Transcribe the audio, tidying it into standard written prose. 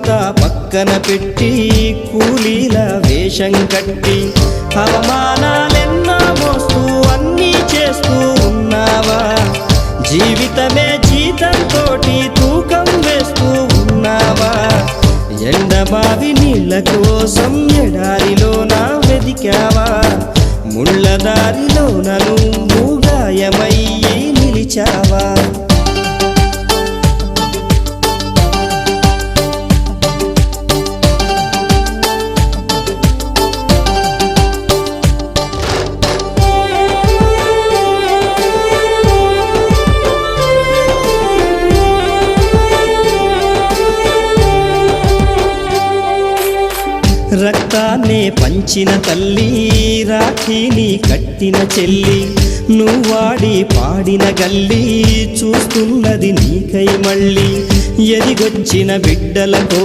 అంతా పక్కన పెట్టి కూలీల వేషం కట్టి అవమానాలెన్నో మోస్తూ అన్నీ చేస్తూ ఉన్నావా? జీవితమే జీతంతోటి తూకం వేస్తూ ఉన్నావా? ఎండమావి నీళ్ళ కోసం ఎడారిలోన వెదికావా? ముళ్ళ దారిలోన నువ్వు గాయమయ్యి నిలిచావా? రక్తాన్నే పంచిన తల్లి, రాఖీని కట్టిన చెల్లి, నువ్వాడి పాడిన గల్లి చూస్తున్నది నీకై మళ్ళీ. ఎదిగొచ్చిన బిడ్డలతో